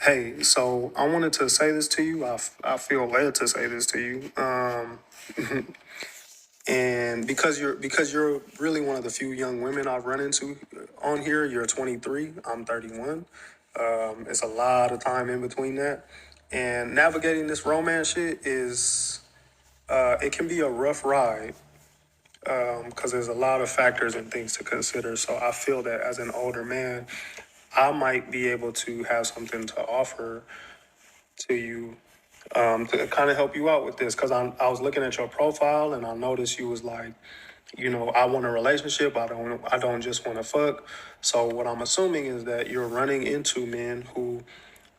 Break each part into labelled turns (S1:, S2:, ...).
S1: Hey, so I wanted to say this to you. I feel led to say this to you. And because you're really one of the few young women I've run into on here. You're 23. I'm 31. It's a lot of time in between that, and navigating this romance shit is it can be a rough ride because there's a lot of factors and things to consider. So I feel that as an older man, I might be able to have something to offer to you to kind of help you out with this because I was looking at your profile and I noticed you was like, I want a relationship. I don't just want to fuck. So what I'm assuming is that you're running into men who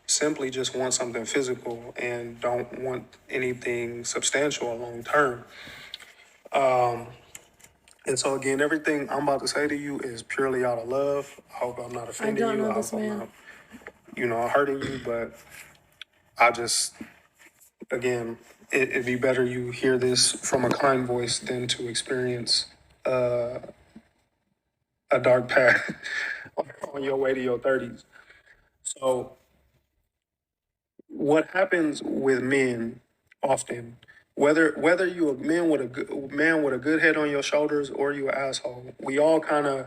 S1: simply just want something physical and don't want anything substantial or long term. And so again, everything I'm about to say to you is purely out of love. I hope I'm not
S2: I
S1: offending
S2: don't
S1: you.
S2: know
S1: I
S2: this
S1: hope I'm
S2: man.
S1: not, hurting you. But I just, again, it'd be better you hear this from a kind voice than to experience a dark path on your way to your 30s. So, what happens with men often, whether you a man with a good head on your shoulders or you an asshole, we all kind of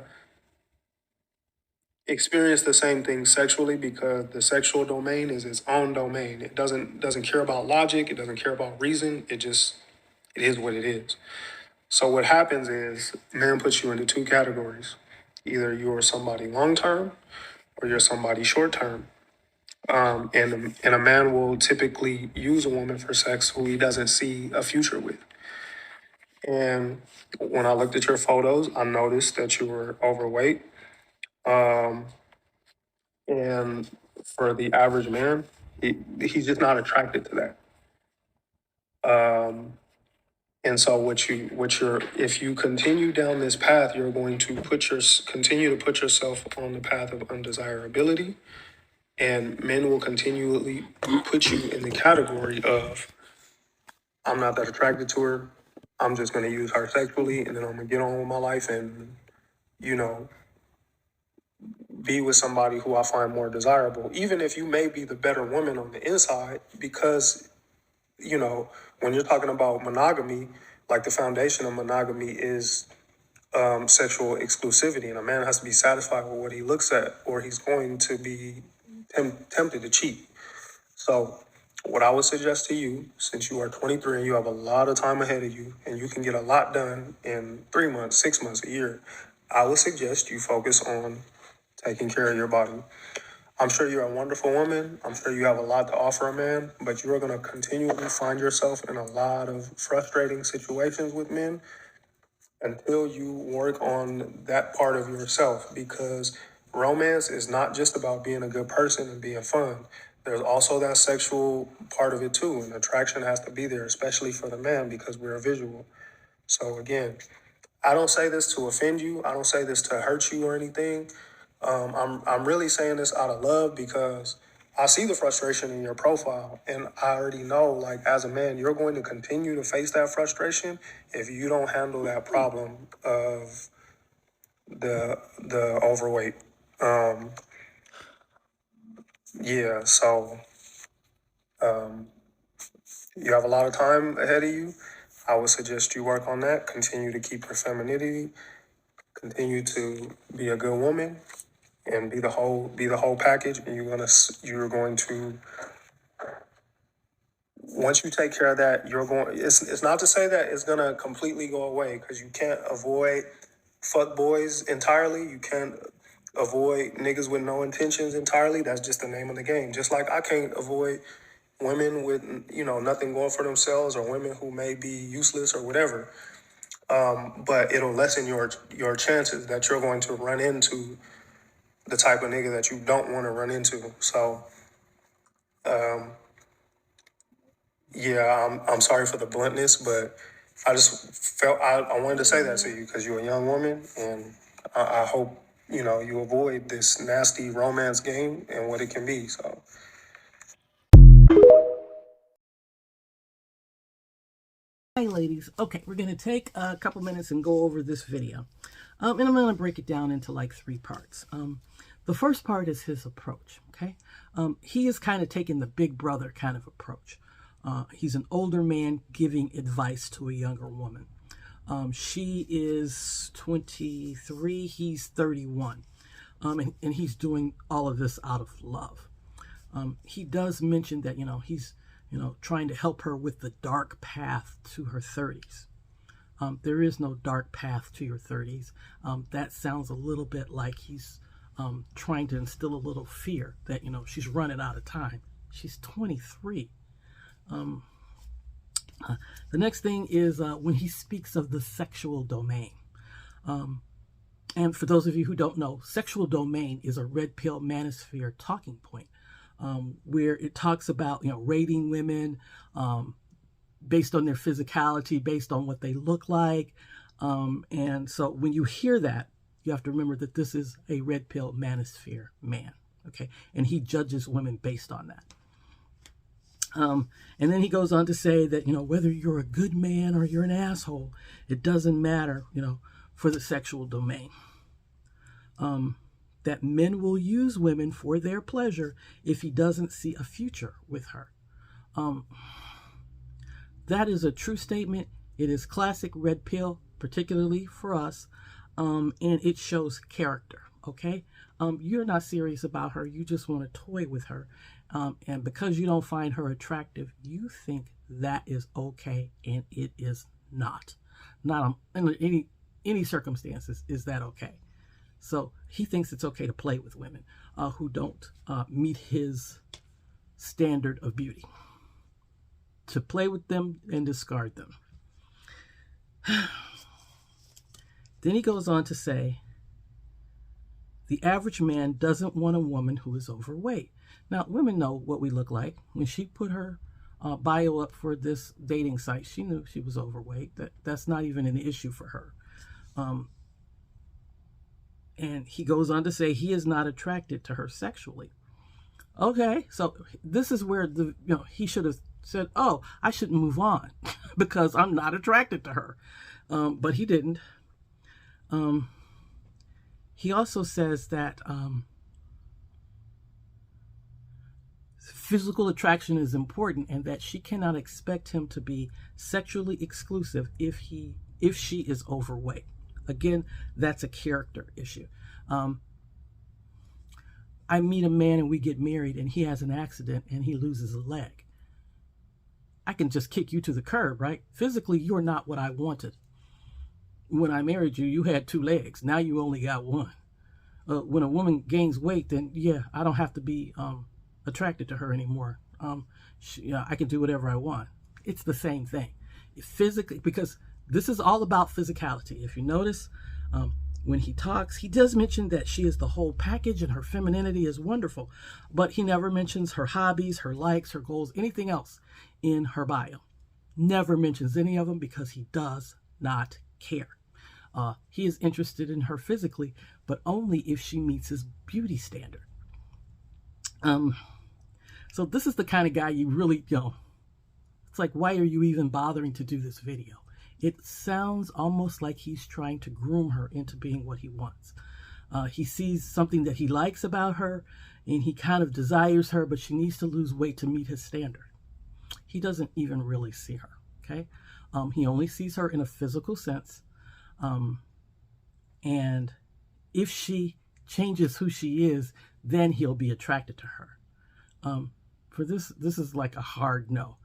S1: experience the same thing sexually because the sexual domain is its own domain. It doesn't care about logic. It doesn't care about reason. It is what it is. So what happens is man puts you into two categories. Either you're somebody long term or you're somebody short term. And a man will typically use a woman for sex who he doesn't see a future with. And when I looked at your photos, I noticed that you were overweight. Um, and for the average man, he's just not attracted to that. And so if you continue down this path, you're going to continue to put yourself on the path of undesirability, and men will continually put you in the category of I'm not that attracted to her. I'm just going to use her sexually, and then I'm going to get on with my life and you know be with somebody who I find more desirable, even if you may be the better woman on the inside, because you know when you're talking about monogamy, like the foundation of monogamy is sexual exclusivity, and a man has to be satisfied with what he looks at, or he's going to be tempted to cheat. So, what I would suggest to you, since you are 23 and you have a lot of time ahead of you, and you can get a lot done in 3 months, 6 months, a year, I would suggest you focus on taking care of your body. I'm sure you're a wonderful woman. I'm sure you have a lot to offer a man, but you are going to continually find yourself in a lot of frustrating situations with men until you work on that part of yourself, because romance is not just about being a good person and being fun. There's also that sexual part of it too, and attraction has to be there, especially for the man because we're a visual. So again, I don't say this to offend you. I don't say this to hurt you or anything. I'm really saying this out of love because I see the frustration in your profile, and I already know, like as a man, you're going to continue to face that frustration if you don't handle that problem of the overweight. Um, yeah, so you have a lot of time ahead of you. I would suggest you work on that. Continue to keep your femininity. Continue to be a good woman and be the whole package. And you're going to once you take care of that, it's not to say that it's gonna completely go away because you can't avoid fuck boys entirely. You can't avoid niggas with no intentions entirely. That's just the name of the game. Just like I can't avoid women with nothing going for themselves, or women who may be useless or whatever. But it'll lessen your chances that you're going to run into the type of nigga that you don't want to run into. So yeah, I'm sorry for the bluntness, but I just felt I wanted to say that to you because you're a young woman, and I hope you avoid this nasty romance game and what it can be. So
S2: Hi, ladies. Okay, we're going to take a couple minutes and go over this video. And I'm going to break it down into like three parts. The first part is his approach, okay? He is kind of taking the big brother kind of approach. He's an older man giving advice to a younger woman. She is 23, he's 31. And he's doing all of this out of love. He does mention that, he's, trying to help her with the dark path to her 30s. There is no dark path to your 30s. That sounds a little bit like he's trying to instill a little fear that, she's running out of time. She's 23. The next thing is when he speaks of the sexual domain. And for those of you who don't know, sexual domain is a red pill manosphere talking point, where it talks about, rating women based on their physicality, based on what they look like. And so when you hear that, you have to remember that this is a red pill manosphere man, okay? And he judges women based on that. And then he goes on to say that, whether you're a good man or you're an asshole, it doesn't matter, for the sexual domain. That men will use women for their pleasure if he doesn't see a future with her. That is a true statement. It is classic red pill, particularly for us, and it shows character, okay? You're not serious about her. You just want to toy with her. And because you don't find her attractive, you think that is okay, and it is not. Not under any circumstances is that okay. So he thinks it's okay to play with women who don't meet his standard of beauty. To play with them and discard them. Then he goes on to say, the average man doesn't want a woman who is overweight. Now, women know what we look like. When she put her bio up for this dating site, she knew she was overweight. That's not even an issue for her. And he goes on to say he is not attracted to her sexually. Okay, so this is where he should have said, oh, I should move on because I'm not attracted to her. But he didn't. He also says that physical attraction is important and that she cannot expect him to be sexually exclusive if she is overweight. Again, that's a character issue. I meet a man and we get married and he has an accident and he loses a leg. I can just kick you to the curb, right? Physically, you're not what I wanted. When I married you, you had 2 legs. Now you only got 1. When a woman gains weight, then yeah, I don't have to be attracted to her anymore. I can do whatever I want. It's the same thing. Physically, because this is all about physicality. If you notice, when he talks, he does mention that she is the whole package and her femininity is wonderful, but he never mentions her hobbies, her likes, her goals, anything else in her bio. Never mentions any of them because he does not care. He is interested in her physically, but only if she meets his beauty standard. So this is the kind of guy you really, it's like, why are you even bothering to do this video? It sounds almost like he's trying to groom her into being what he wants. He sees something that he likes about her, and he kind of desires her, but she needs to lose weight to meet his standard. He doesn't even really see her, okay? He only sees her in a physical sense. And if she changes who she is, then he'll be attracted to her. For this is like a hard no.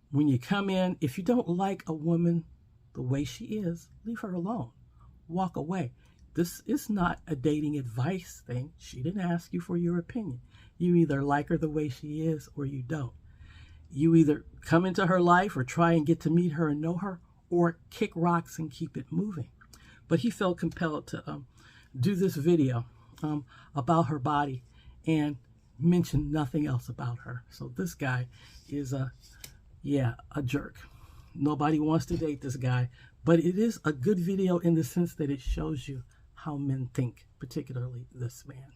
S2: When you come in, if you don't like a woman the way she is, leave her alone. Walk away. This is not a dating advice thing. She didn't ask you for your opinion. You either like her the way she is or you don't. You either come into her life or try and get to meet her and know her, or kick rocks and keep it moving. But he felt compelled to do this video about her body and mention nothing else about her. So this guy is a jerk. Nobody wants to date this guy, but it is a good video in the sense that it shows you how men think, particularly this man.